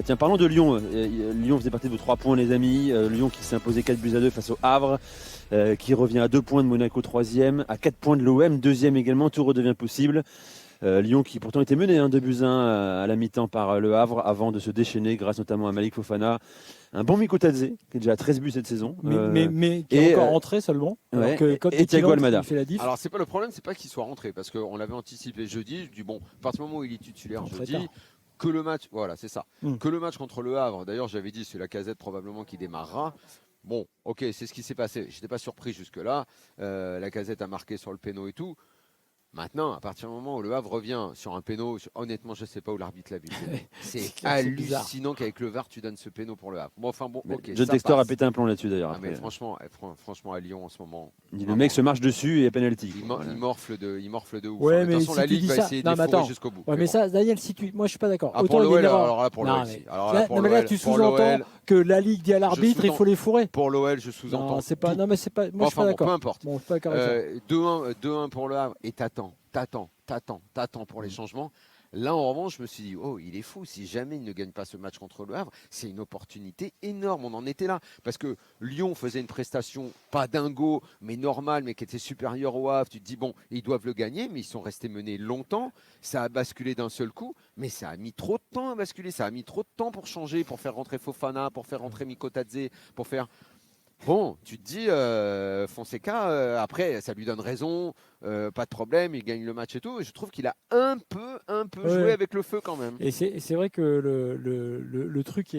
Tiens, parlons de Lyon. Lyon faisait partie de vos 3 points, les amis. Lyon qui s'est imposé 4-2 face au Havre, qui revient à 2 points de Monaco 3e, à 4 points de l'OM 2e également. Tout redevient possible. Lyon qui pourtant était mené 2-1 à la mi-temps par le Havre avant de se déchaîner grâce notamment à Malik Fofana. Un bon Mikotadze qui est déjà à 13 buts cette saison. Mais qui est encore rentré seulement. Ouais, que quand et Thiago Almada. Il fait la diff. Alors c'est pas le problème, c'est pas qu'il soit rentré parce qu'on l'avait anticipé jeudi. Je dis bon, à partir du moment où il est titulaire jeudi, que le match, voilà, c'est ça. Que le match contre le Havre, d'ailleurs j'avais dit c'est la Casette probablement qui démarrera. Bon, ok, c'est ce qui s'est passé. J'étais pas surpris jusque-là. La Casette a marqué sur le péno et tout. Maintenant, à partir du moment où le Havre revient sur un péno, honnêtement, je ne sais pas où l'arbitre l'a vu. C'est hallucinant qu'avec le VAR, tu donnes ce péno pour le Havre. Bon, enfin bon, ok. John Textor a pété un plomb là-dessus d'ailleurs. Ah, mais franchement, à Lyon en ce moment. Le mec se marche dessus et a penalty. Il morfle de ouf. Ouais, de toute façon, la Ligue va essayer de les fourrer jusqu'au bout. Ouais, mais ça, Daniel, si tu... moi je suis pas d'accord. Ah, pour l'OL, alors là, pour l'OL. Mais là, tu sous-entends que la Ligue dit à l'arbitre, il faut les fourrer. Pour l'OL, je sous-entends. Non, c'est pas. Non, mais c'est pas. Moi, je suis pas d'accord. Peu importe. Bon, 2-1 pour le Havre et t'attends pour les changements. Là, en revanche, je me suis dit, oh, il est fou. Si jamais il ne gagne pas ce match contre le Havre, c'est une opportunité énorme. On en était là. Parce que Lyon faisait une prestation pas dingo, mais normale, mais qui était supérieure au Havre. Tu te dis, bon, ils doivent le gagner, mais ils sont restés menés longtemps. Ça a basculé d'un seul coup, mais ça a mis trop de temps à basculer. Ça a mis trop de temps pour changer, pour faire rentrer Fofana, pour faire rentrer Mikotadze, pour faire... Bon, tu te dis, Fonseca, après, ça lui donne raison, pas de problème, il gagne le match et tout. Et je trouve qu'il a un peu joué avec le feu quand même. Et c'est vrai que le truc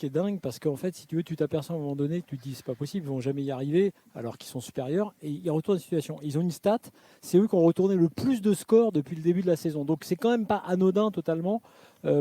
est dingue parce qu'en fait, si tu veux, tu t'aperçois à un moment donné, tu te dis c'est pas possible, ils vont jamais y arriver alors qu'ils sont supérieurs et ils retournent la situation. Ils ont une stat, c'est eux qui ont retourné le plus de scores depuis le début de la saison. Donc c'est quand même pas anodin totalement.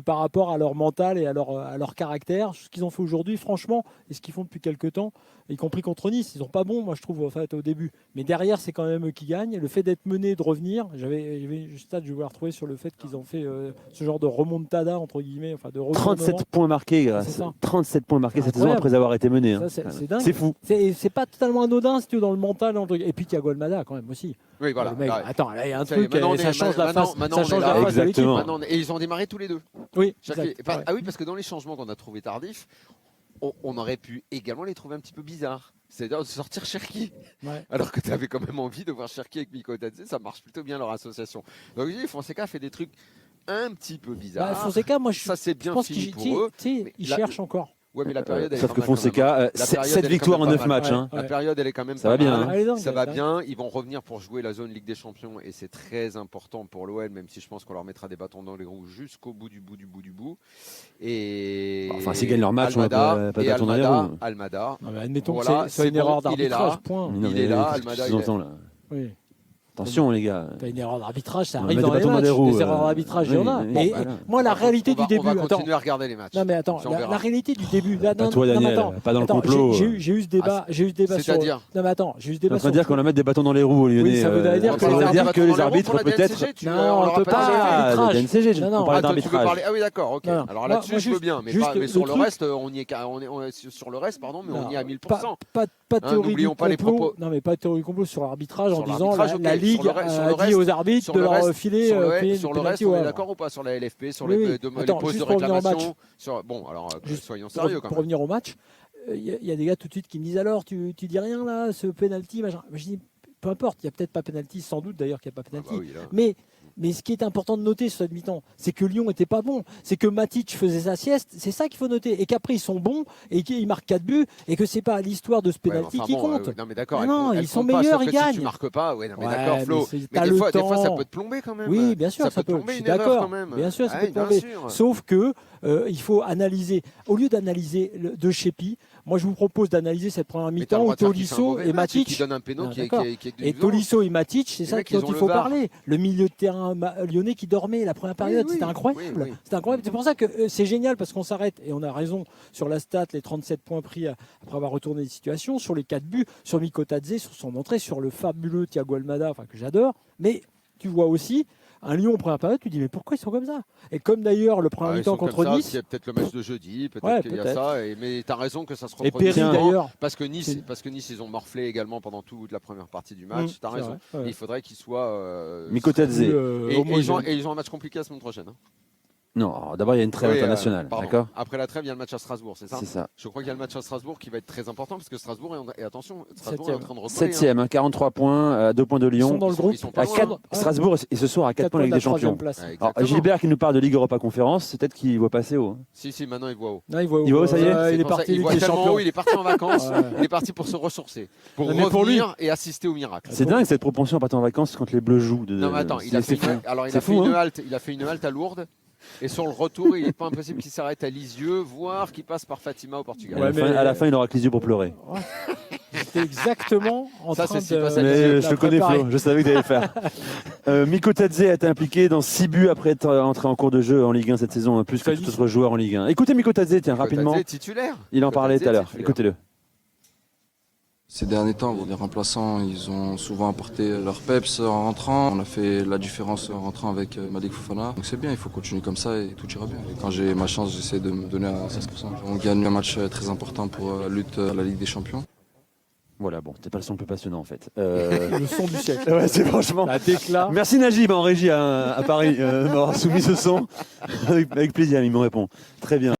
Par rapport à leur mental et à leur caractère, ce qu'ils ont fait aujourd'hui, franchement, et ce qu'ils font depuis quelques temps, y compris contre Nice, ils sont pas bons, moi je trouve, en fait, au début. Mais derrière, c'est quand même eux qui gagnent. Le fait d'être mené, de revenir, j'avais une stat, je vais retrouver sur le fait qu'ils ont fait ce genre de remontada, entre guillemets, enfin de 37 points marqués, 37 points marqués cette saison après avoir été mené. C'est dingue. C'est fou. C'est pas totalement anodin, si tu veux, dans le mental. Et puis Thiago Almada, quand même, aussi. Oui, voilà. Mec, attends, là, il y a un truc, ça change la face de l'équipe. Et ils ont démarré tous les deux. Oui, Ah oui, parce que dans les changements qu'on a trouvés tardifs, on aurait pu également les trouver un petit peu bizarres. C'est-à-dire de sortir Cherki. Ouais. Alors que tu avais quand même envie de voir Cherki avec Mikotadze, ça marche plutôt bien leur association. Donc Fonseca fait des trucs un petit peu bizarres. Fonseca, moi, ça c'est bien fini pour eux. Ils cherchent encore. Ouais, mais la période, sauf que Fonseca, 7 victoires en 9 matchs. La période, elle est quand même ça va bien. Ça va bien. Ils vont revenir pour jouer la zone Ligue des Champions et c'est très important pour l'OL, même si je pense qu'on leur mettra des bâtons dans les roues jusqu'au bout du bout. Et enfin, s'ils gagnent leur match, on va pas bâton dans les roues. Almada. Admettons que c'est une erreur d'arbitrage. Il est là. Almada. Oui. Attention les gars. T'as une erreur d'arbitrage, ça arrive dans les matchs. Des erreurs d'arbitrage, il y en a. Et moi, la réalité du début. On va continuer à regarder les matchs. Non mais attends, la réalité du début. Pas toi Daniel, pas dans le complot. J'ai eu ce débat. C'est-à-dire. Non mais attends, j'ai eu ce débat. Ça veut dire qu'on va mettre des bâtons dans les roues au Lyonnais. Ça veut dire que les arbitres peut-être. Non, on peut pas. De DNCG, on parle d'arbitrage. Ah oui d'accord, ok. Alors là-dessus je veux bien, mais sur le reste, on y est sur le reste, pardon, mais on y est à 1000%. Pas de théorie du complot. Non mais pas de théorie du complot sur l'arbitrage en disant la Ligue a dit aux arbitres de leur filer sur le reste, on est d'accord ou pas sur la LFP, sur les postes de réclamation. Bon, alors soyons sérieux quand même. Pour revenir au match, il y a des gars tout de suite qui me disent alors tu dis rien là, ce penalty, machin. Je dis peu importe, il n'y a peut-être pas penalty, sans doute d'ailleurs qu'il n'y a pas penalty. Mais ce qui est important de noter sur cette mi-temps, c'est que Lyon n'était pas bon. C'est que Matic faisait sa sieste. C'est ça qu'il faut noter. Et qu'après, ils sont bons et qu'ils marquent 4 buts. Et que ce n'est pas l'histoire de ce pénalty qui compte. Non, mais d'accord. Non, ils sont meilleurs, ils gagnent. Si tu ne marques pas, non, mais d'accord, Flo. Mais des fois, ça peut te plomber quand même. Oui, bien sûr, ça peut. Je suis d'accord. Bien sûr, ça peut te plomber. Sauf que il faut analyser. Au lieu d'analyser De Shepi, moi, je vous propose d'analyser cette première mi-temps où Tolisso et Matic. Qui donne un péno et Tolisso et Matic, c'est ça dont il faut parler. Le milieu de terrain lyonnais qui dormait la première période, c'était incroyable. C'était incroyable. C'est pour ça que c'est génial parce qu'on s'arrête et on a raison sur la stat, les 37 points pris après avoir retourné les situations, sur les 4 buts, sur Mikotadze, sur son entrée, sur le fabuleux Thiago Almada, que j'adore. Mais tu vois aussi un Lyon en première période, tu dis mais pourquoi ils sont comme ça? Et comme d'ailleurs le premier mi-temps contre Nice, il y a peut-être le match de jeudi, peut-être qu'il y a ça. Mais tu as raison que ça se reproduit. Et Péry d'ailleurs, parce que Nice, ils ont morflé également pendant toute la première partie du match. Tu as raison. Il faudrait qu'ils soient Mikotadze. Et ils ont un match compliqué la semaine prochaine. Non, alors, d'abord il y a une trêve internationale, pardon. d'accord. Après la trêve, il y a le match à Strasbourg, c'est ça? C'est ça. Je crois qu'il y a le match à Strasbourg qui va être très important parce que Strasbourg est, et attention, Strasbourg est en train de recoller. 7e, 43 points, à 2 points de Ils sont Lyon. dans le groupe. Ils sont pas À loin, 4, hein. Strasbourg et ce soir à 4 points avec des champions. Place. Ouais, Alors exactement. Gilbert qui nous parle de Ligue Europa Conférence, c'est peut-être qu'il voit passer haut. Si, maintenant il voit haut. Non, il voit Il voit où, ça y est il C'est est pour ça, parti il Ligue voit des tellement Champions. haut, il est parti en vacances, Ouais. il est parti pour se ressourcer, pour Non, mais pour revenir et assister au miracle. C'est dingue cette propension à partir en vacances quand les Bleus jouent. Non mais attends, il a c'est fait fou. une halte, il a fait une halte à Lourdes. Et sur le retour, il n'est pas impossible qu'il s'arrête à Lisieux, voire qu'il passe par Fatima au Portugal. Ouais, mais- À la fin, il aura que les yeux pour pleurer. J'étais exactement en Ça, train c'est de. si passage. Mais la je te connais préparer. Flo, je savais que tu allais le faire. Miko Tadze a été impliqué dans 6 buts après être entré en cours de jeu en Ligue 1 cette saison, plus que tout autre joueur en Ligue 1. Écoutez Miko Tadze, tiens, rapidement. Tadze est titulaire. Il en parlait Tadze tout à l'heure. titulaire. Écoutez-le. Ces derniers temps, les remplaçants, ils ont souvent apporté leur peps en rentrant. On a fait la différence en rentrant avec Malik Fofana. Donc c'est bien, il faut continuer comme ça et tout ira bien. Et quand j'ai ma chance, j'essaie de me donner à 16%. On gagne un match très important pour la lutte à la Ligue des Champions. Voilà, bon, c'était pas le son le plus passionnant en fait. Le son du siècle. Ouais, c'est franchement. La décla. Merci Najib en régie à Paris, m'avoir soumis ce son. Avec plaisir, il me répond. Très bien.